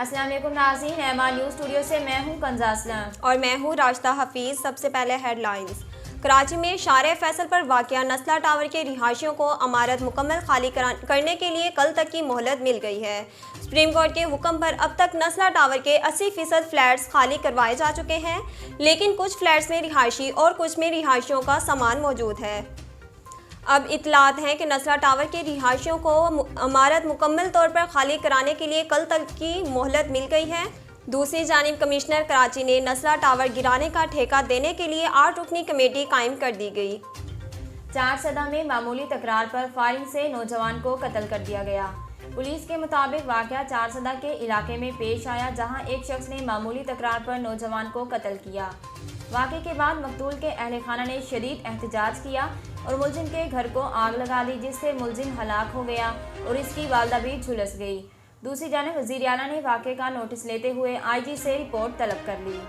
अस्सलाम वालेकुम नाज़रीन, एमा न्यूज़ स्टूडियो से मैं हूं कंजा असलम और मैं हूं राशिदा हफीज़। सबसे पहले हेडलाइंस। कराची में शारे फैसल पर वाक़या नस्ला टावर के रिहायशियों को इमारत मुकम्मल खाली करने के लिए कल तक की मोहलत मिल गई है। सुप्रीम कोर्ट के हुक्म पर अब तक नस्ला टावर के 80% फ्लैट्स खाली करवाए जा चुके हैं, लेकिन कुछ फ्लैट्स में रिहायशी और कुछ में रिहायशियों का सामान मौजूद है। अब इतलात हैं कि नस्ला टावर के रिहायशियों को इमारत मुकम्मल तौर पर खाली कराने के लिए कल तक की मोहलत मिल गई है। दूसरी जानिब कमिश्नर कराची ने नस्ला टावर गिराने का ठेका देने के लिए 8 रुकनी कमेटी कायम कर दी गई। चारसदा में मामूली तकरार पर फायरिंग से नौजवान को कत्ल कर दिया गया। पुलिस के मुताबिक वाक़या चारसदा के इलाके में पेश आया, जहां एक शख्स ने मामूली तकरार पर नौजवान को कत्ल किया। वाक़े के बाद मकतूल के अहले खाना ने शदीद एहतजाज किया और मुलजिम के घर को आग लगा दी, जिससे मुलजिम हलाक हो गया और इसकी वालदा भी झुलस गई। दूसरी जानिब वज़ीर आला ने वाक़े का नोटिस लेते हुए IG से रिपोर्ट तलब कर ली।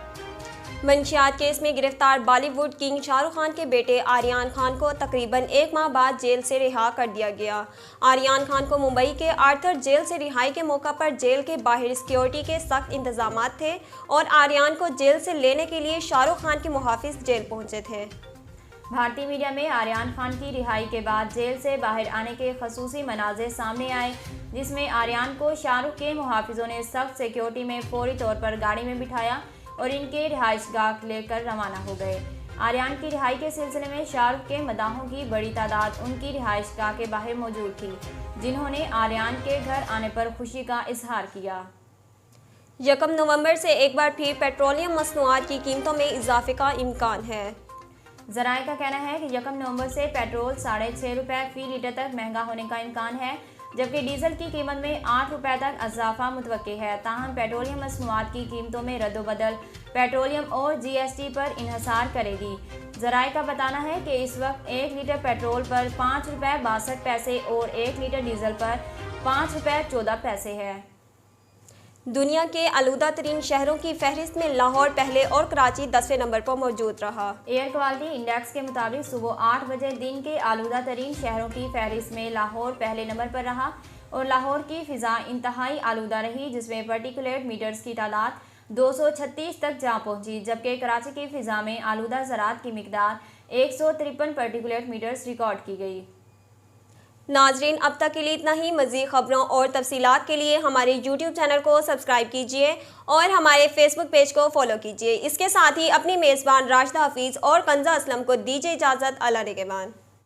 मंशियात केस में गिरफ्तार बॉलीवुड किंग शाहरुख खान के बेटे आर्यान खान को तकरीबन 1 माह बाद जेल से रिहा कर दिया गया। आर्यान खान को मुंबई के आर्थर जेल से रिहाई के मौका पर जेल के बाहर सिक्योरिटी के सख्त इंतजामात थे और आर्यान को जेल से लेने के लिए शाहरुख खान के मुहाफिज जेल पहुंचे थे। भारतीय मीडिया में आर्यान खान की रिहाई के बाद जेल से बाहर आने के खसूसी मनाज़िर सामने आए, जिसमें आर्यान को शाहरुख के मुहाफिजों ने सख्त सिक्योरिटी में फौरी तौर पर गाड़ी में बिठाया और इनके रिहाइशगाह लेकर रवाना हो गए। आर्यान की रिहाई के सिलसिले में शाहरुख के मदाहों की बड़ी तादाद उनकी रिहाइशगाह के बाहर मौजूद थी, जिन्होंने आर्यान के घर आने पर खुशी का इजहार किया। 1 नवंबर से एक बार फिर पेट्रोलियम मसनूआत की कीमतों में इजाफे का इम्कान है। ज़राए का कहना है कि 1 नवंबर से पेट्रोल 6.5 रुपये फ़ी लीटर तक महंगा होने का इम्कान है, जबकि डीजल की कीमत में 8 रुपये तक इजाफा मुतवक्की है। ताहम पेट्रोलियम मसनूआत की कीमतों में रद्दोबदल पेट्रोलियम और GST पर इन्हसार करेगी। ज़राए का बताना है कि इस वक्त 1 लीटर पेट्रोल पर 5 रुपये 62 पैसे और 1 लीटर डीजल पर 5 रुपये 14 पैसे है। दुनिया के आलूदा तरीन शहरों की फहरिस्त में लाहौर पहले और कराची 10वें नंबर पर मौजूद रहा। एयर क्वालिटी इंडेक्स के मुताबिक सुबह 8 बजे दिन के आलूदा तरीन शहरों की फहरिस्त में लाहौर पहले नंबर पर रहा और लाहौर की फ़िज़ा इंतहाई आलूदा रही, जिसमें पार्टिकुलेट मीटर्स की तादाद 236 तक जा पहुंची, जबकि कराची की फ़िज़ा में आलूदा ज़रात की मिकदार 153 पार्टिकुलेट मीटर्स रिकॉर्ड की गई। नाजरीन, अब तक के लिए इतना ही। मज़ीद खबरों और तफसीलात के लिए हमारे YouTube चैनल को सब्सक्राइब कीजिए और हमारे Facebook पेज को फॉलो कीजिए। इसके साथ ही अपनी मेज़बान राशिदा हफीज़ और कंजा असलम को दीजिए इजाज़त। अल्लाह निगहबान।